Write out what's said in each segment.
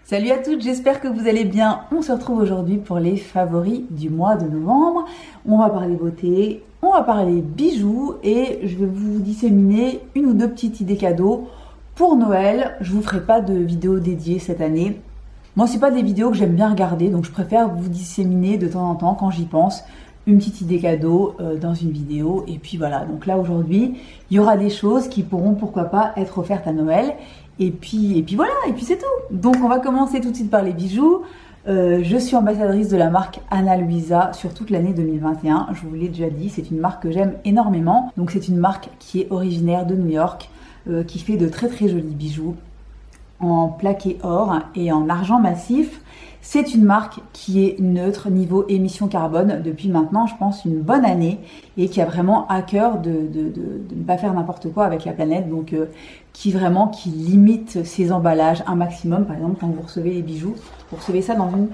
Salut à toutes, j'espère que vous allez bien. On se retrouve aujourd'hui pour les favoris du mois de novembre. On va parler beauté, on va parler bijoux et je vais vous disséminer une ou deux petites idées cadeaux pour Noël. Je vous ferai pas de vidéo dédiée cette année. Moi, c'est pas des vidéos que j'aime bien regarder, donc je préfère vous disséminer de temps en temps quand j'y pense une petite idée cadeau dans une vidéo. Et puis voilà, donc là aujourd'hui, il y aura des choses qui pourront pourquoi pas être offertes à Noël. Et puis voilà, et puis c'est tout. Donc on va commencer tout de suite par les bijoux. Je suis ambassadrice de la marque Ana Luisa sur toute l'année 2021. Je vous l'ai déjà dit, c'est une marque que j'aime énormément. Donc c'est une marque qui est originaire de New York, qui fait de très très jolis bijoux en plaqué or et en argent massif. C'est une marque qui est neutre niveau émissions carbone depuis maintenant, je pense, une bonne année et qui a vraiment à cœur de ne pas faire n'importe quoi avec la planète. Donc, qui limite ses emballages un maximum. Par exemple, quand vous recevez les bijoux, vous recevez ça dans une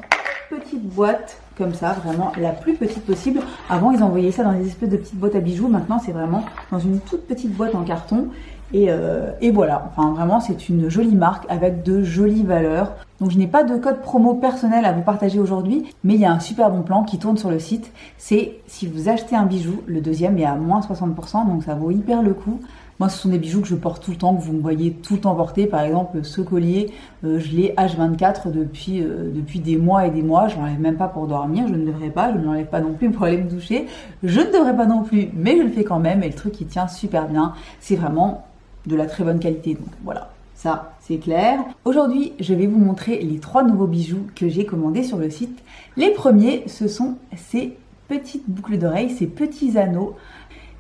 petite boîte comme ça, vraiment la plus petite possible. Avant, ils envoyaient ça dans des espèces de petites boîtes à bijoux. Maintenant, c'est vraiment dans une toute petite boîte en carton. Et voilà, enfin vraiment c'est une jolie marque avec de jolies valeurs. Donc je n'ai pas de code promo personnel à vous partager aujourd'hui, mais il y a un super bon plan qui tourne sur le site. C'est si vous achetez un bijou, le deuxième est à moins 60%, donc ça vaut hyper le coup. Moi ce sont des bijoux que je porte tout le temps, que vous me voyez tout le temps porter. Par exemple ce collier, je l'ai H24 depuis des mois et des mois. Je ne l'enlève même pas pour dormir, je ne devrais pas. Je ne l'enlève pas non plus pour aller me doucher. Je ne devrais pas non plus, mais je le fais quand même et le truc il tient super bien. C'est vraiment de la très bonne qualité, donc voilà, ça c'est clair. Aujourd'hui, je vais vous montrer les 3 nouveaux bijoux que j'ai commandés sur le site. Les premiers, ce sont ces petites boucles d'oreilles, ces petits anneaux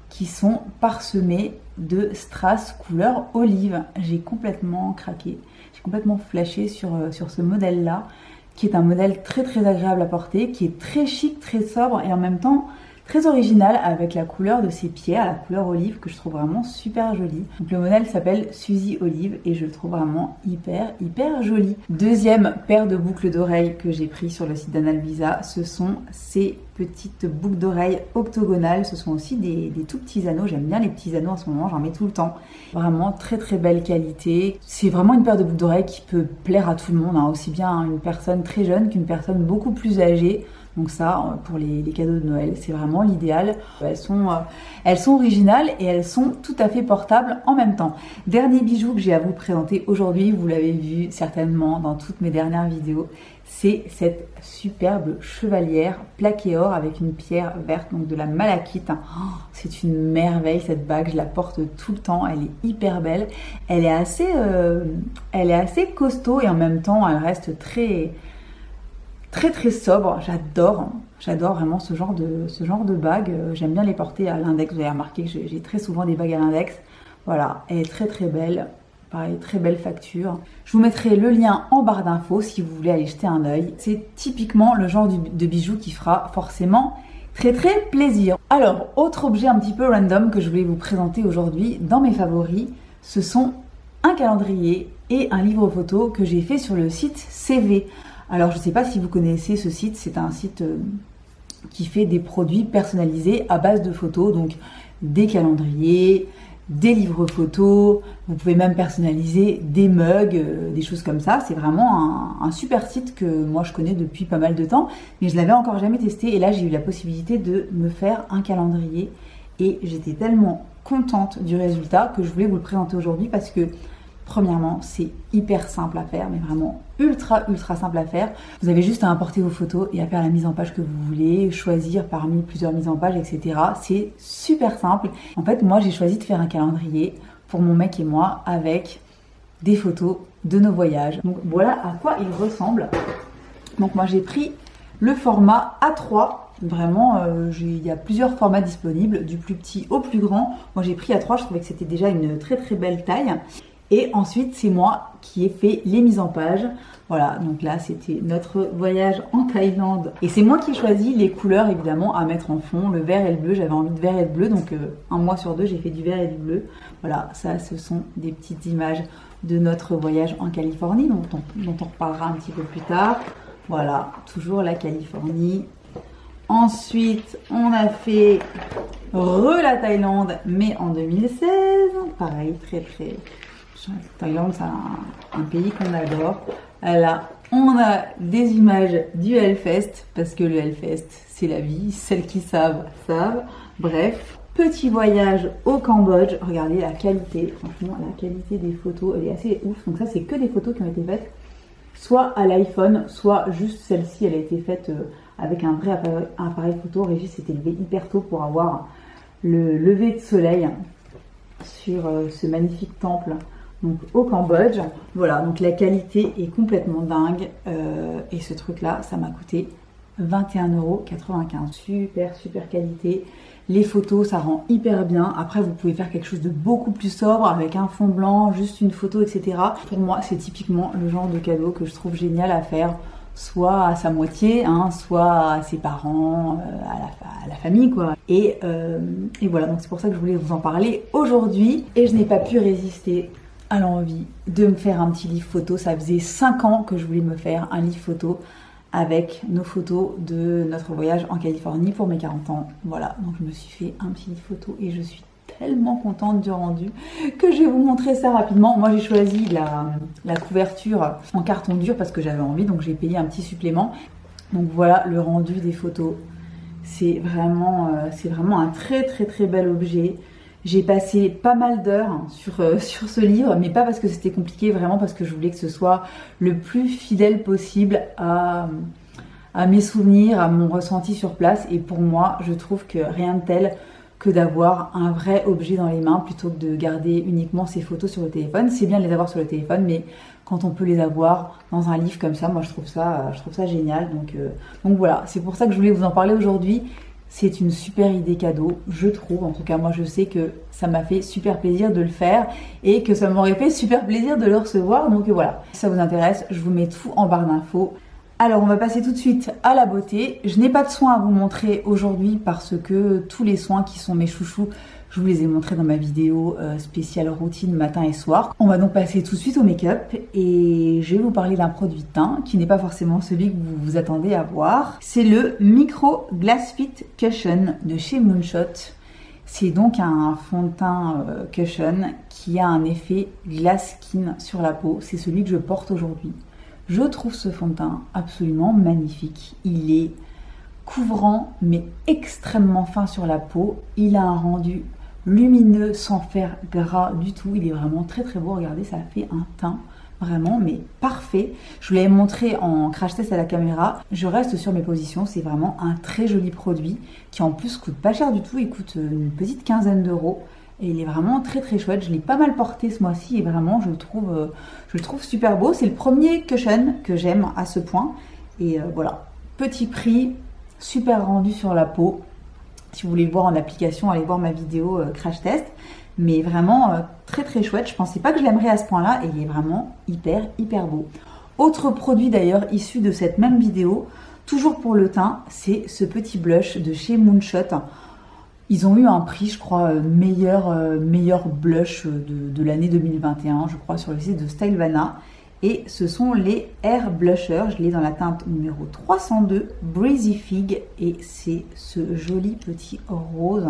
qui sont parsemés de strass couleur olive. J'ai complètement craqué, j'ai complètement flashé sur ce modèle-là, qui est un modèle très très agréable à porter, qui est très chic, très sobre et en même temps très original avec la couleur de ces pierres, la couleur olive que je trouve vraiment super jolie. Donc le modèle s'appelle Suzy Olive et je le trouve vraiment hyper joli. Deuxième paire de boucles d'oreilles que j'ai pris sur le site d'Ana Luisa, ce sont ces petites boucles d'oreilles octogonales. Ce sont aussi des tout petits anneaux. J'aime bien les petits anneaux en ce moment, j'en mets tout le temps. Vraiment très belle qualité. C'est vraiment une paire de boucles d'oreilles qui peut plaire à tout le monde, hein, aussi bien à une personne très jeune qu'une personne beaucoup plus âgée. Donc ça, pour les cadeaux de Noël, c'est vraiment l'idéal. Elles sont originales et elles sont tout à fait portables en même temps. Dernier bijou que j'ai à vous présenter aujourd'hui, vous l'avez vu certainement dans toutes mes dernières vidéos, c'est cette superbe chevalière plaquée or avec une pierre verte, donc de la malachite. Oh, c'est une merveille cette bague, je la porte tout le temps, elle est hyper belle. Elle est assez costaud et en même temps elle reste très sobre. J'adore vraiment ce genre de bague. J'aime bien les porter à l'index. Vous avez remarqué que j'ai très souvent des bagues à l'index. Voilà, elle est très belle. Pareil, très belle facture. Je vous mettrai le lien en barre d'infos si vous voulez aller jeter un œil. C'est typiquement le genre de bijou qui fera forcément très plaisir. Alors, autre objet un petit peu random que je voulais vous présenter aujourd'hui dans mes favoris, ce sont un calendrier et un livre photo que j'ai fait sur le site CV. Alors, je ne sais pas si vous connaissez ce site, c'est un site qui fait des produits personnalisés à base de photos, donc des calendriers, des livres photos, vous pouvez même personnaliser des mugs, des choses comme ça. C'est vraiment un super site que moi je connais depuis pas mal de temps, mais je ne l'avais encore jamais testé et là j'ai eu la possibilité de me faire un calendrier et j'étais tellement contente du résultat que je voulais vous le présenter aujourd'hui parce que premièrement, c'est hyper simple à faire, mais vraiment ultra simple à faire. Vous avez juste à importer vos photos et à faire la mise en page que vous voulez, choisir parmi plusieurs mises en page, etc. C'est super simple. En fait, moi, j'ai choisi de faire un calendrier pour mon mec et moi avec des photos de nos voyages. Donc voilà à quoi il ressemble. Donc moi, j'ai pris le format A3. Vraiment, il y a plusieurs formats disponibles, du plus petit au plus grand. Moi, j'ai pris A3, je trouvais que c'était déjà une très belle taille. Et ensuite, c'est moi qui ai fait les mises en page. Voilà, donc là, c'était notre voyage en Thaïlande. Et c'est moi qui ai choisi les couleurs, évidemment, à mettre en fond. Le vert et le bleu, j'avais envie de vert et de bleu. Donc, un mois sur deux, j'ai fait du vert et du bleu. Voilà, ça, ce sont des petites images de notre voyage en Californie, dont on reparlera un petit peu plus tard. Voilà, toujours la Californie. Ensuite, on a fait la Thaïlande, mais en 2016. Pareil, très... La Thaïlande, c'est un pays qu'on adore. Voilà, on a des images du Hellfest, parce que le Hellfest, c'est la vie. Celles qui savent, savent. Bref, petit voyage au Cambodge. Regardez la qualité, franchement, la qualité des photos, elle est assez ouf. Donc ça, c'est que des photos qui ont été faites soit à l'iPhone, soit juste celle-ci, elle a été faite avec un vrai appareil photo. Régis s'est élevé hyper tôt pour avoir le lever de soleil sur ce magnifique temple, donc au Cambodge. Voilà, donc la qualité est complètement dingue. Et ce truc-là, ça m'a coûté 21,95 €. Super, super qualité. Les photos, ça rend hyper bien. Après, vous pouvez faire quelque chose de beaucoup plus sobre avec un fond blanc, juste une photo, etc. Pour moi, c'est typiquement le genre de cadeau que je trouve génial à faire, soit à sa moitié, hein, soit à ses parents, à la famille, quoi. Et voilà, donc c'est pour ça que je voulais vous en parler aujourd'hui. Et je n'ai pas pu résister à l'envie de me faire un petit livre photo. Ça faisait 5 ans que je voulais me faire un livre photo avec nos photos de notre voyage en Californie pour mes 40 ans. Voilà, donc je me suis fait un petit livre photo et je suis tellement contente du rendu que je vais vous montrer ça rapidement. Moi, j'ai choisi la couverture en carton dur parce que j'avais envie, donc j'ai payé un petit supplément. Donc voilà le rendu des photos. C'est vraiment un très très très bel objet. J'ai passé pas mal d'heures sur ce livre, mais pas parce que c'était compliqué, vraiment parce que je voulais que ce soit le plus fidèle possible à mes souvenirs, à mon ressenti sur place. Et pour moi, je trouve que rien de tel que d'avoir un vrai objet dans les mains plutôt que de garder uniquement ces photos sur le téléphone. C'est bien de les avoir sur le téléphone, mais quand on peut les avoir dans un livre comme ça, moi je trouve ça génial. Donc voilà, c'est pour ça que je voulais vous en parler aujourd'hui. C'est une super idée cadeau, je trouve. En tout cas, moi, je sais que ça m'a fait super plaisir de le faire et que ça m'aurait fait super plaisir de le recevoir. Donc voilà, si ça vous intéresse, je vous mets tout en barre d'infos. Alors, on va passer tout de suite à la beauté. Je n'ai pas de soins à vous montrer aujourd'hui parce que tous les soins qui sont mes chouchous, je vous les ai montrés dans ma vidéo spéciale routine matin et soir. On va donc passer tout de suite au make-up et je vais vous parler d'un produit de teint qui n'est pas forcément celui que vous vous attendez à voir. C'est le Micro Glass Fit Cushion de chez Moonshot. C'est donc un fond de teint cushion qui a un effet glass skin sur la peau. C'est celui que je porte aujourd'hui. Je trouve ce fond de teint absolument magnifique. Il est couvrant mais extrêmement fin sur la peau. Il a un rendu lumineux sans faire gras du tout. Il est vraiment très très beau. Regardez, ça fait un teint vraiment mais parfait. Je vous l'avais montré en crash test à la caméra. Je reste sur mes positions. C'est vraiment un très joli produit qui en plus coûte pas cher du tout. Il coûte une petite quinzaine d'euros. Et il est vraiment très très chouette. Je l'ai pas mal porté ce mois-ci et vraiment je le trouve super beau. C'est le premier cushion que j'aime à ce point. Et voilà, petit prix, super rendu sur la peau. Si vous voulez le voir en application, allez voir ma vidéo crash test. Mais vraiment très très chouette. Je pensais pas que je l'aimerais à ce point-là et il est vraiment hyper hyper beau. Autre produit d'ailleurs issu de cette même vidéo, toujours pour le teint, c'est ce petit blush de chez Moonshot. Ils ont eu un prix, je crois, meilleur blush de l'année 2021, je crois, sur le site de Stylevana. Et ce sont les Air Blushers. Je l'ai dans la teinte numéro 302, Breezy Fig. Et c'est ce joli petit rose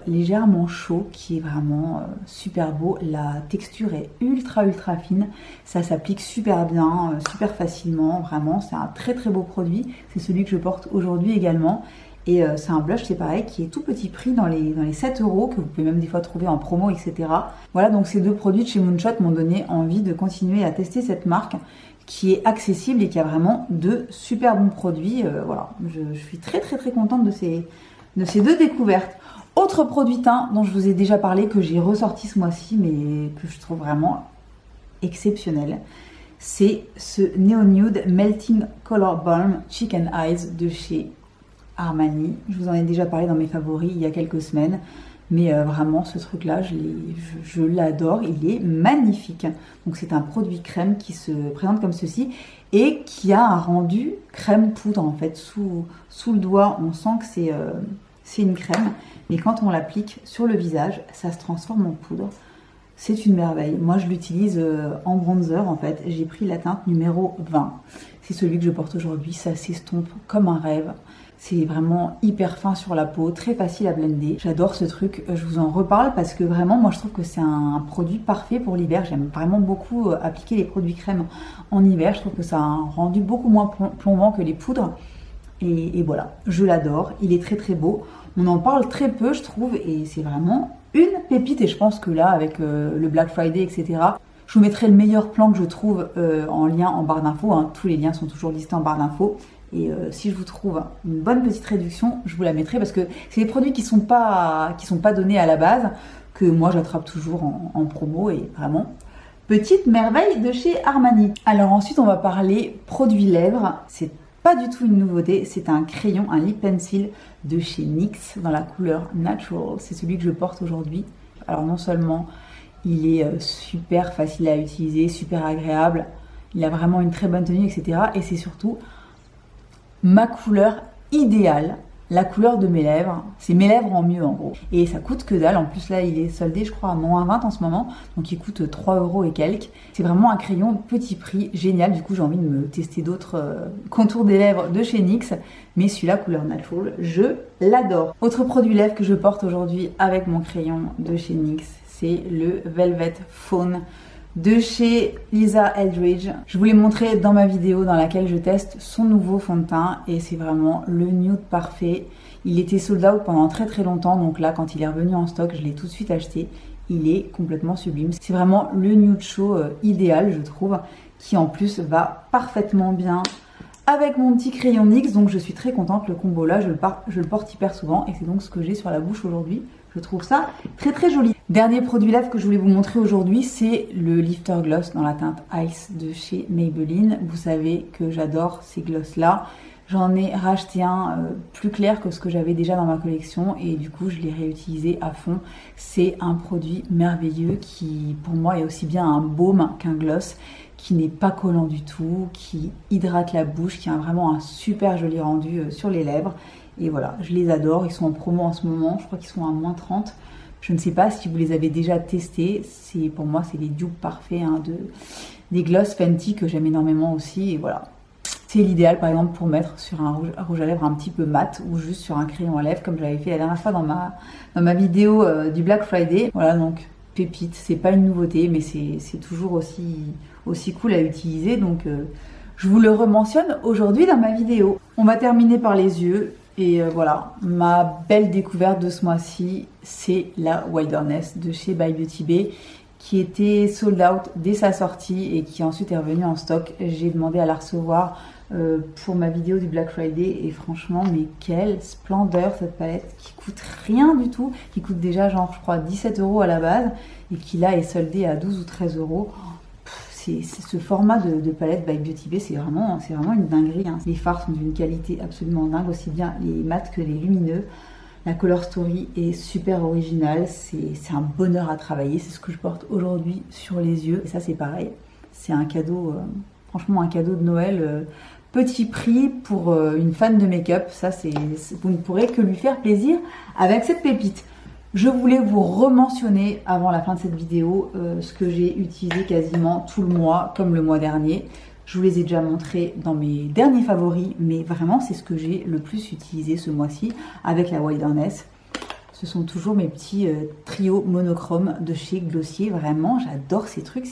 légèrement chaud qui est vraiment super beau. La texture est ultra ultra fine. Ça s'applique super bien, super facilement. Vraiment, c'est un très très beau produit. C'est celui que je porte aujourd'hui également. Et c'est un blush, c'est pareil, qui est tout petit prix dans les 7 euros, que vous pouvez même des fois trouver en promo, etc. Voilà, donc ces deux produits de chez Moonshot m'ont donné envie de continuer à tester cette marque qui est accessible et qui a vraiment de super bons produits. Voilà, je suis très très très contente de ces deux découvertes. Autre produit teint dont je vous ai déjà parlé, que j'ai ressorti ce mois-ci, mais que je trouve vraiment exceptionnel, c'est ce Neo Nude Melting Color Balm Chicken Eyes de chez Armani. Je vous en ai déjà parlé dans mes favoris il y a quelques semaines, mais vraiment ce truc là je l'adore, il est magnifique. Donc c'est un produit crème qui se présente comme ceci et qui a un rendu crème poudre en fait. Sous le doigt on sent que c'est une crème, mais quand on l'applique sur le visage ça se transforme en poudre. c'est une merveille. Moi, je l'utilise en bronzer en fait. J'ai pris la teinte numéro 20. C'est celui que je porte aujourd'hui. Ça s'estompe comme un rêve. C'est vraiment hyper fin sur la peau, très facile à blender. J'adore ce truc, je vous en reparle parce que vraiment, moi je trouve que c'est un produit parfait pour l'hiver. J'aime vraiment beaucoup appliquer les produits crème en hiver. Je trouve que ça a un rendu beaucoup moins plombant que les poudres. Et voilà, je l'adore. Il est très très beau. On en parle très peu, je trouve, et c'est vraiment une pépite. Et je pense que là, avec le Black Friday, etc., je vous mettrai le meilleur plan que je trouve en lien en barre d'infos. Hein. Tous les liens sont toujours listés en barre d'infos. Et si je vous trouve une bonne petite réduction, je vous la mettrai parce que c'est des produits qui sont pas donnés à la base, que moi j'attrape toujours en promo et vraiment petite merveille de chez Armani. Alors ensuite on va parler produits lèvres. C'est pas du tout une nouveauté, c'est un crayon, un lip pencil de chez NYX dans la couleur Natural. C'est celui que je porte aujourd'hui. Alors non seulement il est super facile à utiliser, super agréable, il a vraiment une très bonne tenue, etc. Et c'est surtout ma couleur idéale, la couleur de mes lèvres. C'est mes lèvres en mieux en gros. Et ça coûte que dalle. En plus là il est soldé je crois à moins 20 en ce moment. Donc il coûte 3 € et quelques. C'est vraiment un crayon petit prix génial. Du coup j'ai envie de me tester d'autres contours des lèvres de chez NYX. Mais celui-là couleur natural, je l'adore. Autre produit lèvres que je porte aujourd'hui avec mon crayon de chez NYX, c'est le Velvet Fawn de chez Lisa Eldridge. Je vous l'ai montré dans ma vidéo dans laquelle je teste son nouveau fond de teint et c'est vraiment le nude parfait. Il était sold out pendant très très longtemps, donc là quand il est revenu en stock, je l'ai tout de suite acheté. Il est complètement sublime. C'est vraiment le nude chaud idéal, je trouve, qui en plus va parfaitement bien avec mon petit crayon NYX, donc je suis très contente. Le combo là, je le porte hyper souvent et c'est donc ce que j'ai sur la bouche aujourd'hui. Je trouve ça très très joli. Dernier produit lèvres que je voulais vous montrer aujourd'hui, c'est le Lifter Gloss dans la teinte Ice de chez Maybelline. Vous savez que j'adore ces gloss là. J'en ai racheté un plus clair que ce que j'avais déjà dans ma collection et du coup je l'ai réutilisé à fond. C'est un produit merveilleux qui pour moi est aussi bien un baume qu'un gloss, qui n'est pas collant du tout, qui hydrate la bouche, qui a vraiment un super joli rendu sur les lèvres. Et voilà, je les adore, ils sont en promo en ce moment, je crois qu'ils sont à moins 30. Je ne sais pas si vous les avez déjà testés, pour moi c'est les dupes parfaits hein, des gloss Fenty que j'aime énormément aussi. Et voilà, c'est l'idéal par exemple pour mettre sur un rouge à lèvres un petit peu mat ou juste sur un crayon à lèvres comme j'avais fait la dernière fois dans ma vidéo du Black Friday. Voilà donc pépite, c'est pas une nouveauté mais c'est toujours aussi cool à utiliser donc je vous le rementionne aujourd'hui dans ma vidéo. On va terminer par les yeux. Et voilà, ma belle découverte de ce mois-ci, c'est la Wilderness de chez By Beauty Bay qui était sold out dès sa sortie et qui ensuite est revenue en stock. J'ai demandé à la recevoir pour ma vidéo du Black Friday et franchement, mais quelle splendeur cette palette qui coûte rien du tout, qui coûte déjà genre je crois 17 € à la base et qui là est soldée à 12 ou 13 €. C'est ce format de palette by Beauty Bay, c'est vraiment une dinguerie. Hein. Les fards sont d'une qualité absolument dingue, aussi bien les mats que les lumineux. La color story est super originale, c'est un bonheur à travailler. C'est ce que je porte aujourd'hui sur les yeux. Et ça c'est pareil, c'est un cadeau, franchement un cadeau de Noël. Petit prix pour une fan de make-up. Ça vous ne pourrez que lui faire plaisir avec cette pépite. Je voulais vous rementionner avant la fin de cette vidéo ce que j'ai utilisé quasiment tout le mois, comme le mois dernier. Je vous les ai déjà montrés dans mes derniers favoris, mais vraiment c'est ce que j'ai le plus utilisé ce mois-ci avec la Wilderness. Ce sont toujours mes petits trios monochromes de chez Glossier. Vraiment, j'adore ces trucs.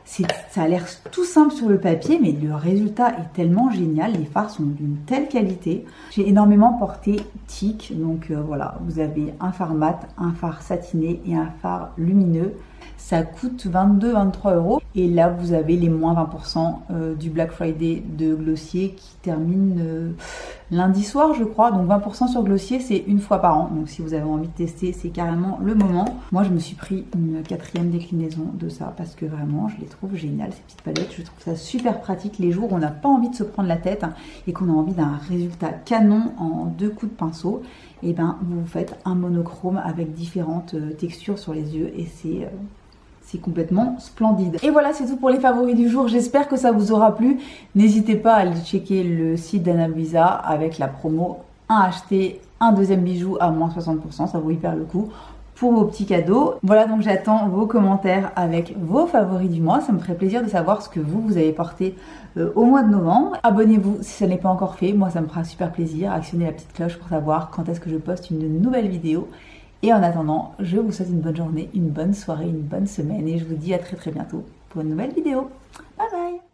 Ça a l'air tout simple sur le papier, mais le résultat est tellement génial. Les fards sont d'une telle qualité. J'ai énormément porté Tic. Donc voilà, vous avez un fard mat, un fard satiné et un fard lumineux. Ça coûte 22-23 €. Et là, vous avez les moins 20% du Black Friday de Glossier qui termine lundi soir, je crois. Donc 20% sur Glossier, c'est une fois par an. Donc si vous avez envie de tester, c'est carrément le moment. Moi, je me suis pris une 4e déclinaison de ça parce que vraiment, je les trouve géniales, ces petites palettes. Je trouve ça super pratique les jours où on n'a pas envie de se prendre la tête et qu'on a envie d'un résultat canon en 2 coups de pinceau. Et ben, vous faites un monochrome avec différentes textures sur les yeux et c'est complètement splendide. Et voilà, c'est tout pour les favoris du jour. J'espère que ça vous aura plu. N'hésitez pas à aller checker le site d'Anna Luisa avec la promo 1 acheté, un deuxième bijou à moins 60%. Ça vaut hyper le coup. pour vos petits cadeaux. Voilà, donc j'attends vos commentaires avec vos favoris du mois. Ça me ferait plaisir de savoir ce que vous avez porté au mois de novembre. Abonnez-vous si ça n'est pas encore fait, moi ça me fera super plaisir. Actionnez la petite cloche pour savoir quand est-ce que je poste une nouvelle vidéo. Et en attendant, je vous souhaite une bonne journée, une bonne soirée, une bonne semaine et je vous dis à très bientôt pour une nouvelle vidéo. Bye bye!